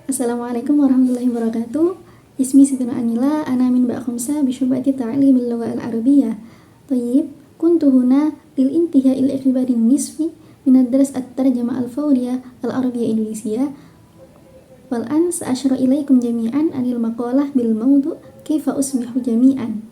Assalamualaikum warahmatullahi wabarakatuh. Ismi Siti Anila, ana min Mbak Khomsa bisyubati ta'lim al-lugha al-arabiyyah. Tayyib, kuntu huna lil intiha il ikhbari nisfi min ad-dars at-tarjamah al-fawriyah al-arabiyyah Indonesia. Wal an sa'ashra ilaikum jami'an anil maqalah bil mawdu' kaifa usmihu jami'an.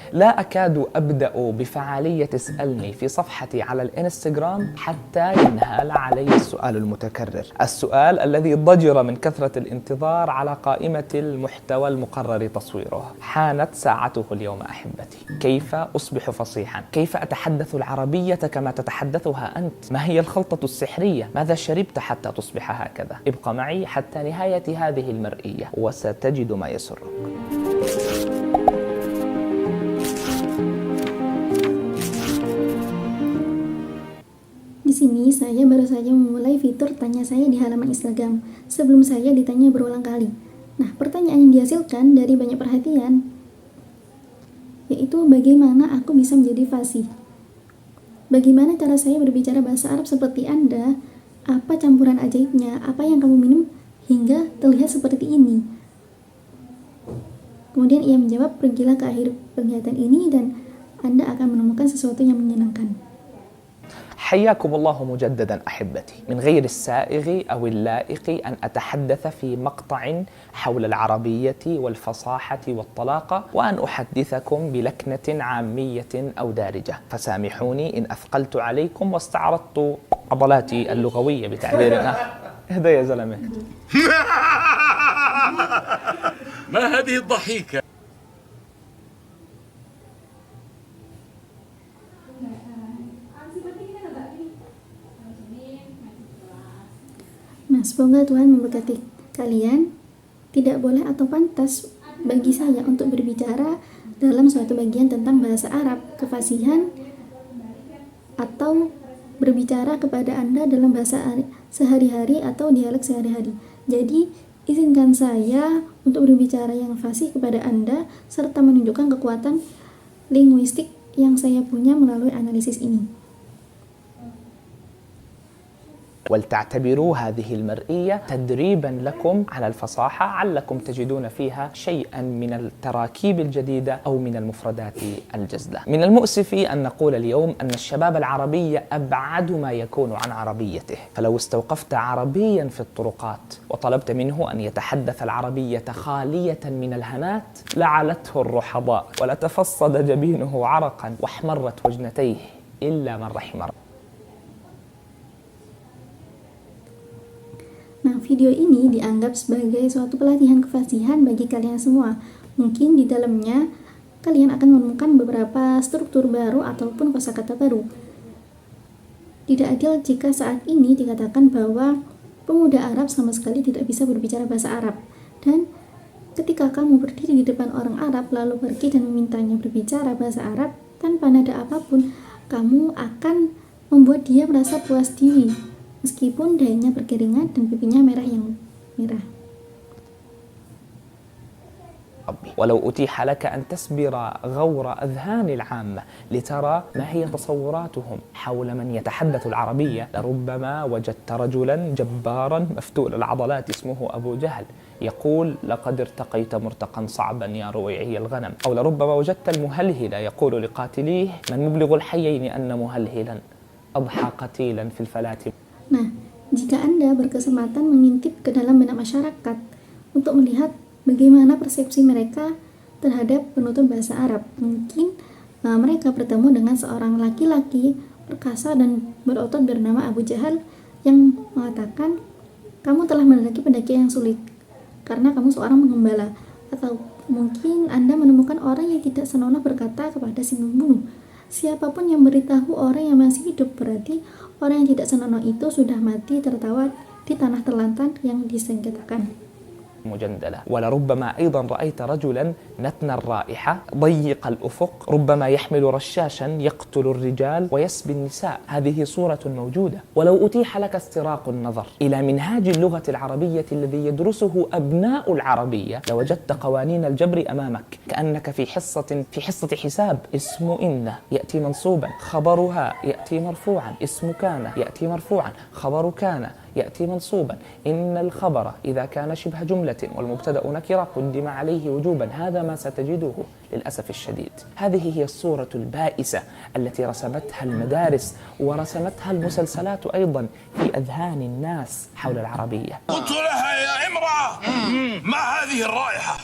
لا أكاد أبدأ بفعالية اسألني في صفحتي على الإنستغرام حتى ينهال علي السؤال المتكرر، السؤال الذي ضجر من كثرة الانتظار على قائمة المحتوى المقرر تصويره. حانت ساعته اليوم أحبتي. كيف أصبح فصيحا؟ كيف أتحدث العربية كما تتحدثها أنت؟ ما هي الخلطة السحرية؟ ماذا شربت حتى تصبح هكذا؟ ابق معي حتى نهاية هذه المرئية وستجد ما يسرك. Di sini saya baru saja memulai fitur tanya saya di halaman Instagram sebelum saya ditanya berulang kali. Nah, pertanyaan yang dihasilkan dari banyak perhatian yaitu bagaimana aku bisa menjadi fasih? Bagaimana cara saya berbicara bahasa Arab seperti Anda? Apa campuran ajaibnya? Apa yang kamu minum hingga terlihat seperti ini? Kemudian ia menjawab, pergilah ke akhir kegiatan ini dan Anda akan menemukan sesuatu yang menyenangkan. حياكم الله مجددا أحبتي. من غير السائغ أو اللائق أن أتحدث في مقطع حول العربية والفصاحة والطلاقة وأن أحدثكم بلكنة عامية أو دارجة، فسامحوني إن أثقلت عليكم واستعرضت عضلاتي اللغوية بتعبيرنا. اهدى يا زلمة. ما هذه الضحيكة؟ Nah, semoga Tuhan memberkati kalian. Tidak boleh atau pantas bagi saya untuk berbicara dalam suatu bagian tentang bahasa Arab, kefasihan, atau berbicara kepada Anda dalam bahasa sehari-hari atau dialek sehari-hari. Jadi, izinkan saya untuk berbicara yang fasih kepada Anda serta menunjukkan kekuatan linguistik yang saya punya melalui analisis ini. ولتعتبروا هذه المرئية تدريبا لكم على الفصاحة، علكم تجدون فيها شيئا من التراكيب الجديدة أو من المفردات الجزلة. من المؤسف أن نقول اليوم أن الشباب العربي أبعد ما يكون عن عربيته، فلو استوقفت عربيا في الطرقات وطلبت منه أن يتحدث العربية خالية من الهنات لعلته الرحضاء ولتفصد جبينه عرقا واحمرت وجنتيه إلا من رحم ربه. Nah, video ini dianggap sebagai suatu pelatihan kefasihan bagi kalian semua. Mungkin di dalamnya kalian akan menemukan beberapa struktur baru ataupun kosakata baru. Tidak adil jika saat ini dikatakan bahwa pemuda Arab sama sekali tidak bisa berbicara bahasa Arab. Dan ketika kamu berdiri di depan orang Arab lalu pergi dan memintanya berbicara bahasa Arab tanpa nada apapun, kamu akan membuat dia merasa puas diri. Meskipun dahinya berkeringat dan pipinya merah yang merah. ولو أتيح لك أن تسبر غور أذهان العامة لترى ما هي تصوراتهم حول من يتحدث العربية لربما وجدت رجلا جبارا مفتول العضلات اسمه أبو جهل يقول لقد ارتقيت مرتقا صعبا يا رويعي الغنم، أو لربما وجدت المهلهل يقول لقاتليه من مبلغ الحيين أن مهلهلا أضحى قتيلا في الفلاة. Nah, jika Anda berkesempatan mengintip ke dalam benak masyarakat untuk melihat bagaimana persepsi mereka terhadap penutur bahasa Arab, mungkin mereka bertemu dengan seorang laki-laki perkasa dan berotot bernama Abu Jahal yang mengatakan, kamu telah mendaki pendakian yang sulit karena kamu seorang pengembala. Atau mungkin Anda menemukan orang yang tidak senonoh berkata kepada si pembunuh, siapapun yang memberitahu orang yang masih hidup, berarti orang yang tidak senonoh itu sudah mati tertawa di tanah terlantar yang disengketakan. مجندلة. ولربما أيضا رأيت رجلا نتن الرائحة ضيق الأفق، ربما يحمل رشاشا يقتل الرجال ويسبي النساء. هذه صورة موجودة. ولو أتيح لك استراق النظر إلى منهاج اللغة العربية الذي يدرسه أبناء العربية لوجدت قوانين الجبر أمامك كأنك في حصة حساب. اسم إن يأتي منصوبا، خبرها يأتي مرفوعا، اسم كان يأتي مرفوعا، خبر كان يأتي منصوبا. إن الخبر إذا كان شبه جملة والمبتدأ نكرة قدم عليه وجوبا. هذا ما ستجده للأسف الشديد. هذه هي الصورة البائسة التي رسمتها المدارس ورسمتها المسلسلات أيضا في أذهان الناس حول العربية. قلت لها يا امرأة ما هذه الرائحة؟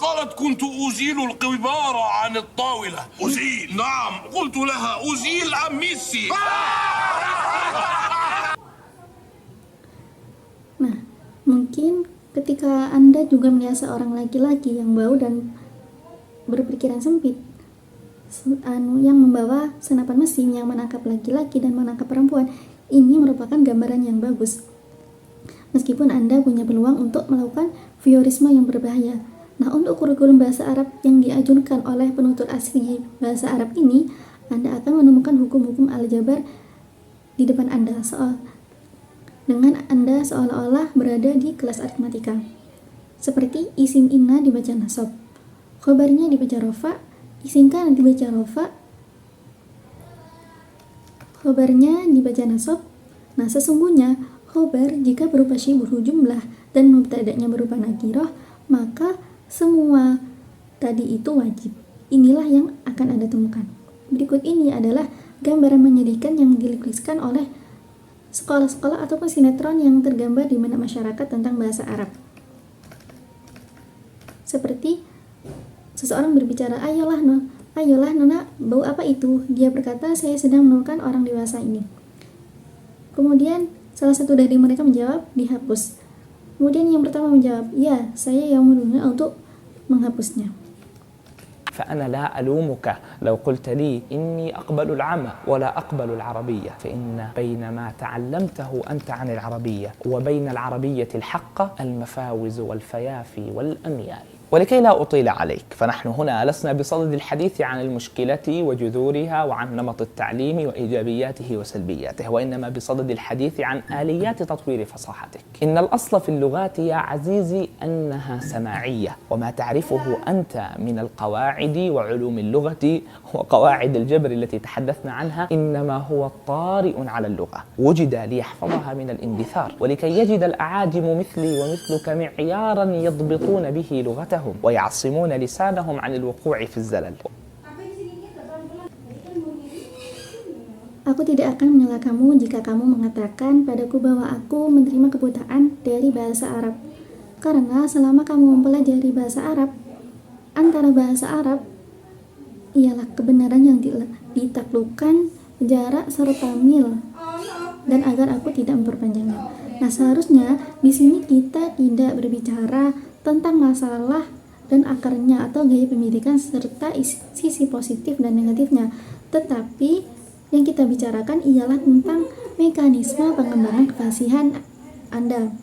قالت كنت أزيل القبار عن الطاولة. أزيل؟ نعم. قلت لها أزيل أم ميسي؟ Nah, mungkin ketika Anda juga melihat seorang laki-laki yang bau dan berpikiran sempit, yang membawa senapan mesin yang menangkap laki-laki dan menangkap perempuan, ini merupakan gambaran yang bagus. Meskipun Anda punya peluang untuk melakukan voyeurisme yang berbahaya. Nah, untuk kurikulum bahasa Arab yang diajukan oleh penutur asli bahasa Arab ini, Anda akan menemukan hukum-hukum aljabar di depan Anda, dengan Anda seolah-olah berada di kelas aritmatika. Seperti isim inna dibaca nasab, khobarnya dibaca rofa, isim kana dibaca rofa, khobarnya dibaca nasab. Nah, sesungguhnya khobar jika berupa syibhu jumlah dan mubtada'nya berupa nakirah, maka semua tadi itu wajib. Inilah yang akan Anda temukan. Berikut ini adalah gambaran menyedihkan yang dilukiskan oleh sekolah-sekolah ataupun sinetron yang tergambar di benak masyarakat tentang bahasa Arab. Seperti seseorang berbicara, ayolah nona, bau apa itu? Dia berkata, saya sedang menemukan orang dewasa ini. Kemudian salah satu dari mereka menjawab, dihapus. Kemudian yang pertama menjawab, ya, saya yang menuduhnya untuk menghapusnya. فأنا لا ألومك لو قلت لي إني أقبل العمى ولا أقبل العربية، فإن بين ما تعلمته أنت عن العربية وبين العربية الحقة المفاوز والفيافي والأميال. ولكي لا أطيل عليك، فنحن هنا لسنا بصدد الحديث عن المشكلة وجذورها وعن نمط التعليم وإيجابياته وسلبياته، وإنما بصدد الحديث عن آليات تطوير فصاحتك. إن الأصل في اللغات يا عزيزي أنها سماعية، وما تعرفه أنت من القواعد وعلوم اللغة وقواعد الجبر التي تحدثنا عنها إنما هو طارئ على اللغة، وجد ليحفظها من الاندثار، ولكي يجد الأعاجم مثلي ومثلك معيارا يضبطون به لغتهم ويعصمون لسانهم عن الوقوع في الزلل. Aku tidak akan menyela kamu jika kamu mengatakan padaku bahwa aku menerima kebutaan dari bahasa Arab. Karena selama kamu mempelajari bahasa Arab, antara bahasa Arab ialah kebenaran yang ditaklukkan jarak serta mil, dan agar aku tidak memperpanjangnya. Nah, seharusnya di sini kita tidak berbicara tentang masalah dan akarnya atau gaya pendidikan serta sisi positif dan negatifnya, tetapi yang kita bicarakan ialah tentang mekanisme pengembangan kefasihan Anda.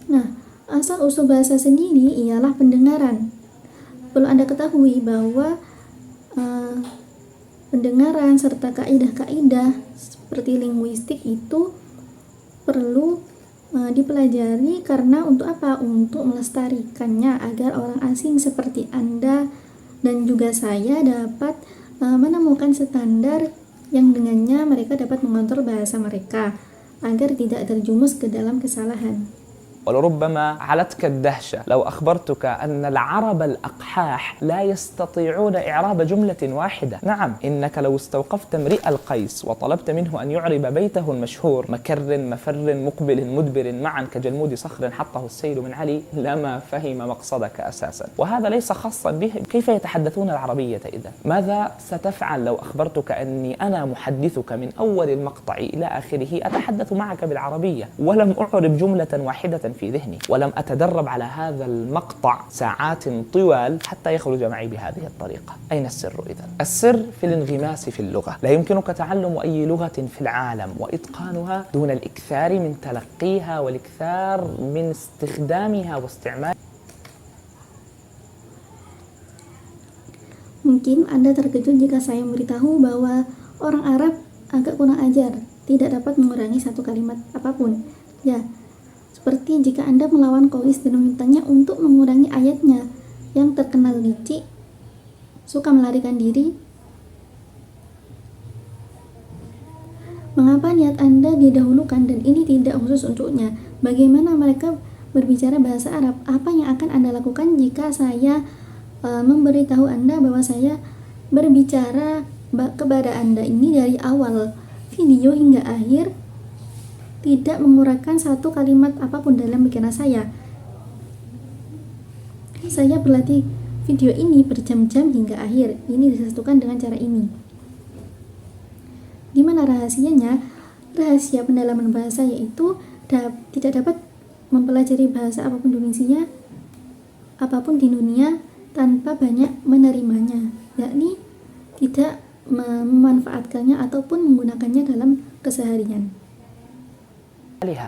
Nah, asal-usul bahasa sendiri ialah pendengaran. Perlu Anda ketahui bahwa pendengaran serta kaidah-kaidah seperti linguistik itu perlu dipelajari karena untuk apa? Untuk melestarikannya agar orang asing seperti Anda dan juga saya dapat menemukan standar yang dengannya mereka dapat mengontrol bahasa mereka agar tidak terjumus ke dalam kesalahan. ولربما علتك الدهشة لو أخبرتك أن العرب الأقحاح لا يستطيعون إعراب جملة واحدة. نعم، إنك لو استوقفت امرئ القيس وطلبت منه أن يعرب بيته المشهور مكر مفر مقبل مدبر معا كجلمود صخر حطه السيل من علي لما فهم مقصدك أساسا. وهذا ليس خاصا بهم. كيف يتحدثون العربية إذا؟ ماذا ستفعل لو أخبرتك أني أنا محدثك من أول المقطع إلى آخره أتحدث معك بالعربية ولم أعرب جملة واحدة في ذهني ولم أتدرب على هذا المقطع ساعات طوال حتى يخرج معي بهذه الطريقة؟ أين السر إذن؟ السر في الانغماس في اللغة. لا يمكنك تعلم أي لغة في العالم وإتقانها دون الإكثار من تلقيها والإكثار من استخدامها واستعمالها. Mungkin Anda terkejut jika saya memberitahu bahwa orang Arab agak kurang ajar, tidak dapat mengurangi satu kalimat apapun. Ya, seperti jika Anda melawan Qais dan memintanya untuk mengurangi ayatnya yang terkenal licik, suka melarikan diri, Mengapa niat Anda didahulukan dan ini tidak khusus untuknya? Bagaimana mereka berbicara bahasa Arab? Apa yang akan Anda lakukan jika saya memberitahu Anda bahwa saya berbicara kepada Anda ini dari awal video hingga akhir, tidak menguraikan satu kalimat apapun dalam pikiran saya. Saya berlatih video ini berjam-jam hingga akhir. Ini disatukan dengan cara ini. Di mana rahasianya? Rahasia pendalaman bahasa yaitu tidak dapat mempelajari bahasa apapun di dunia tanpa banyak menerimanya, yakni tidak memanfaatkannya ataupun menggunakannya dalam keseharian.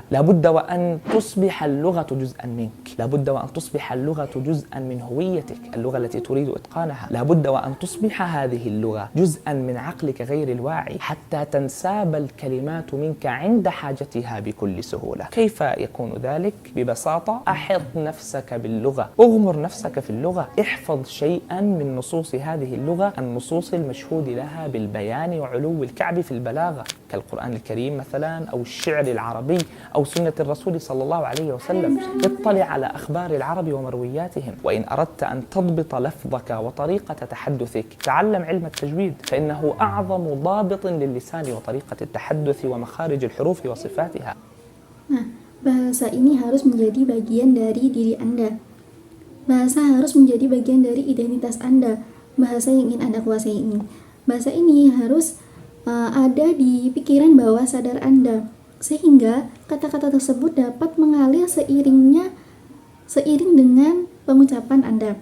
لابد وأن تصبح اللغة جزءا منك، لابد وأن تصبح اللغة جزءا من هويتك، اللغة التي تريد إتقانها، لابد وأن تصبح هذه اللغة جزءا من عقلك غير الواعي حتى تنساب الكلمات منك عند حاجتها بكل سهولة. كيف يكون ذلك؟ ببساطة أحط نفسك باللغة، أغمر نفسك في اللغة، احفظ شيئا من نصوص هذه اللغة، النصوص المشهود لها بالبيان وعلو الكعب في البلاغة كالقرآن الكريم مثلا أو الشعر العربي أو سنة الرسول صلى الله عليه وسلم. اطلع على أخبار العرب ومروياتهم. وإن أردت أن تضبط لفظك وطريقة تحدثك تعلم علم التجويد، فإنه أعظم ضابط للسان وطريقة التحدث ومخارج الحروف وصفاتها. Nah, bahasa ini harus menjadi bagian dari diri Anda. Bahasa harus menjadi bagian dari identitas Anda. Bahasa yang ingin Anda kuasai ini. Bahasa ini harus ada di pikiran bawah sadar Anda, sehingga kata-kata tersebut dapat mengalir seiring dengan pengucapan Anda.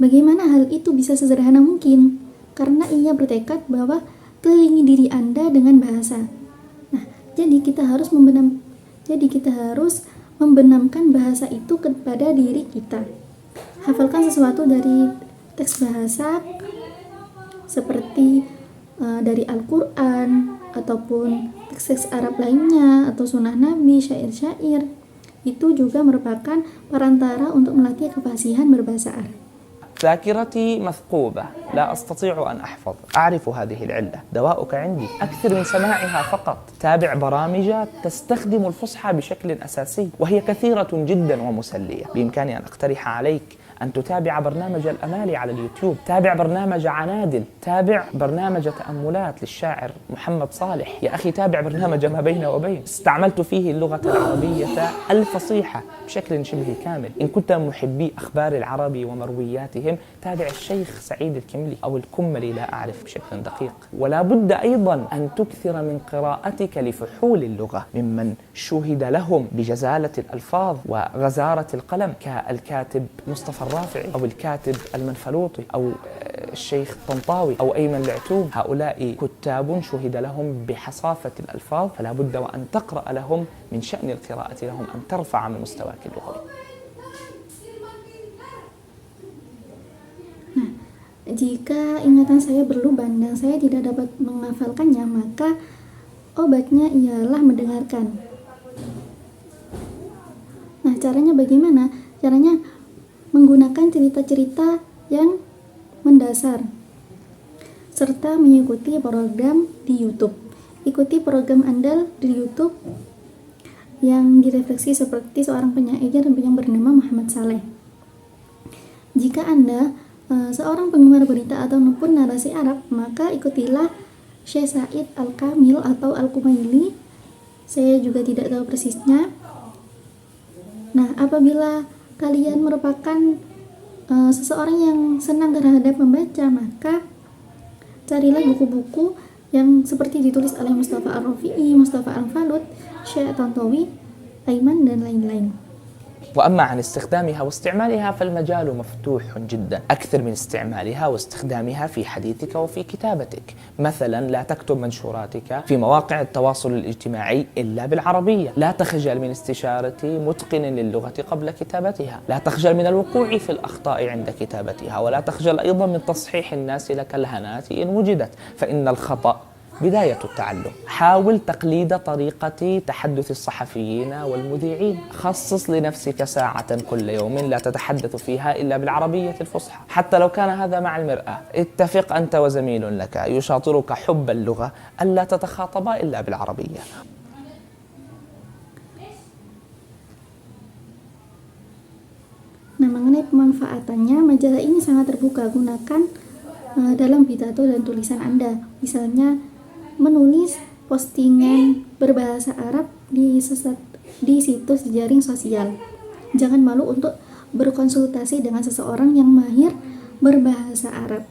Bagaimana hal itu bisa sederhana mungkin? Karena ia bertekad bahwa kelilingi diri Anda dengan bahasa. Nah, jadi kita harus membenamkan bahasa itu kepada diri kita. Hafalkan sesuatu dari teks bahasa seperti dari Al-Quran ataupun teks-teks Arab lainnya atau sunnah Nabi, syair-syair. Itu juga merupakan perantara untuk melatih kefasihan berbahasa Arab. ذاكرتي مثقوبة، لا أستطيع أن أحفظ، أعرف هذه العلة، دواؤك عندي، أكثر من سماعها فقط، تابع برامج تستخدم الفصحى بشكل أساسي وهي كثيرة جدا ومسلية. بإمكاني أن أقترح عليك أن تتابع برنامج الأمالي على اليوتيوب، تابع برنامج عنادل، تابع برنامج تأملات للشاعر محمد صالح، يا أخي تابع برنامج ما بين وبين، استعملت فيه اللغة العربية الفصيحة بشكل شبه كامل. إن كنت محبي أخبار العرب ومروياتهم تابع الشيخ سعيد الكملي أو الكملي، لا أعرف بشكل دقيق. ولا بد أيضا أن تكثر من قراءتك لفحول اللغة ممن شهد لهم بجزالة الألفاظ وغزارة القلم كالكاتب مصطفى الرافعي أو الكاتب المنفلوطي أو الشيخ الطنطاوي أو أيمن العتوم. هؤلاء كتاب شهد لهم بحصافة الألفاظ، فلا بد وأن تقرأ لهم. من شأن القراءة لهم أن ترفع من مستواك اللغوي. Nah, jika ingatan saya berlubang dan saya tidak dapat menghafalkannya, maka obatnya ialah mendengarkan. Nah, caranya bagaimana? Caranya menggunakan cerita-cerita yang mendasar serta mengikuti program di YouTube. Ikuti program andal di YouTube yang direfleksi seperti seorang penyair yang bernama Muhammad Saleh. Jika Anda seorang penggemar berita ataupun narasi Arab, maka ikutilah Syekh Said Al-Kamil atau Al-Kumaili. Saya juga tidak tahu persisnya. Nah, apabila kalian merupakan seseorang yang senang terhadap membaca, maka carilah buku-buku yang seperti ditulis oleh Mustafa Ar-Rafi'i, Mustafa Al-Falut, Syekh Tantawi, Aiman, dan lain-lain. وأما عن استخدامها واستعمالها فالمجال مفتوح جدا، أكثر من استعمالها واستخدامها في حديثك وفي كتابتك. مثلا لا تكتب منشوراتك في مواقع التواصل الاجتماعي إلا بالعربية، لا تخجل من استشارة متقن للغة قبل كتابتها، لا تخجل من الوقوع في الأخطاء عند كتابتها، ولا تخجل أيضا من تصحيح الناس لك الهنات إن وجدت، فإن الخطأ بداية التعلم. حاول تقليد طريقة تحدث الصحفيين والمذيعين. خصص لنفسك ساعة كل يوم لا تتحدث فيها إلا بالعربية الفصحى، حتى لو كان هذا مع المرأة. اتفق أنت وزميل لك يشاطرك حب اللغة ألا تتخاطبا إلا بالعربية. Nah, mengenai pemanfaatannya, majalah ini sangat terbuka. Gunakan dalam pidato dan tulisan Anda. Misalnya, menulis postingan berbahasa Arab di situs jaring sosial. Jangan malu untuk berkonsultasi dengan seseorang yang mahir berbahasa Arab.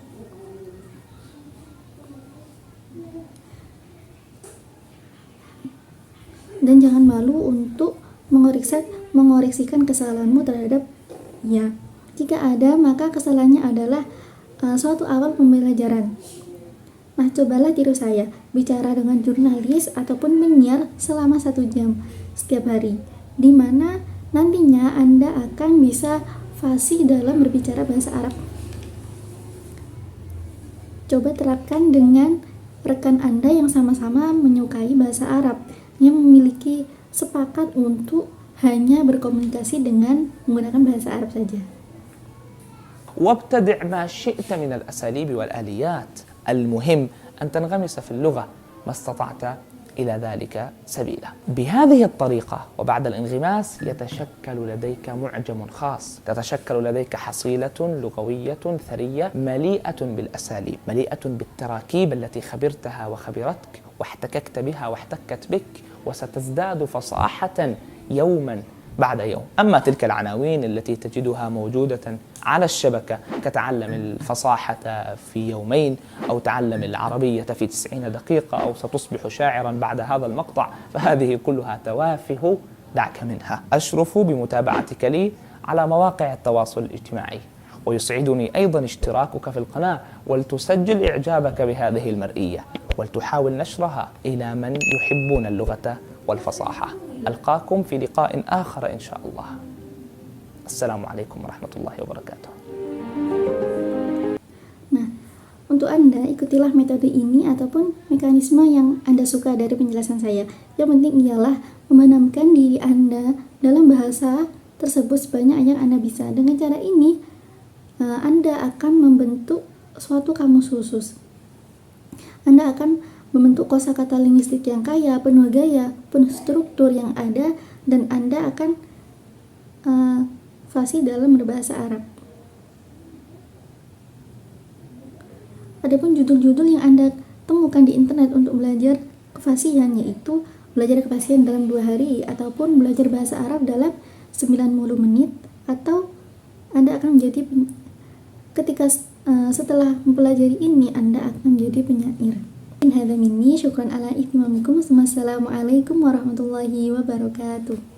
Dan jangan malu untuk mengoreksikan kesalahanmu terhadap ya. Jika ada, maka kesalahannya adalah suatu awal pembelajaran. Nah, cobalah tiru saya, bicara dengan jurnalis ataupun penyiar selama 1 jam setiap hari, di mana nantinya Anda akan bisa fasih dalam berbicara bahasa Arab. Coba terapkan dengan rekan Anda yang sama-sama menyukai bahasa Arab, yang memiliki sepakat untuk hanya berkomunikasi dengan menggunakan bahasa Arab saja. وابتدع ما شئت من الأساليب والآليات. المهم أن تنغمس في اللغة ما استطعت إلى ذلك سبيلا. بهذه الطريقة وبعد الانغماس يتشكل لديك معجم خاص، تتشكل لديك حصيلة لغوية ثرية مليئة بالأساليب، مليئة بالتراكيب التي خبرتها وخبرتك واحتككت بها واحتكت بك، وستزداد فصاحة يوما بعد يوم. أما تلك العناوين التي تجدها موجودة على الشبكة كتعلم الفصاحة في يومين أو تعلم العربية في 90 دقيقة أو ستصبح شاعرا بعد هذا المقطع، فهذه كلها توافه، دعك منها. أشرف بمتابعتك لي على مواقع التواصل الاجتماعي، ويسعدني أيضا اشتراكك في القناة، ولتسجل إعجابك بهذه المرئية ولتحاول نشرها إلى من يحبون اللغة والفصاحة. ألقاكم في لقاء آخر إن شاء الله. السلام عليكم ورحمة الله وبركاته. Nah, untuk Anda, ikutilah metode ini ataupun mekanisme yang Anda suka dari penjelasan saya. Yang penting ialah menanamkan diri Anda dalam bahasa tersebut sebanyak yang Anda bisa. Dengan cara ini, Anda akan membentuk suatu kamus khusus. Anda akan membentuk kosakata linguistik yang kaya, penuh gaya, penuh struktur yang ada, dan Anda akan fasih dalam berbahasa Arab. Adapun judul-judul yang Anda temukan di internet untuk belajar kefasihan, yaitu belajar kefasihan dalam 2 hari ataupun belajar bahasa Arab dalam 90 menit, atau Anda akan menjadi setelah mempelajari ini Anda akan menjadi penyair. Hadza minni, syukran ala ihtimamikum. Wassalamualaikum warahmatullahi wabarakatuh.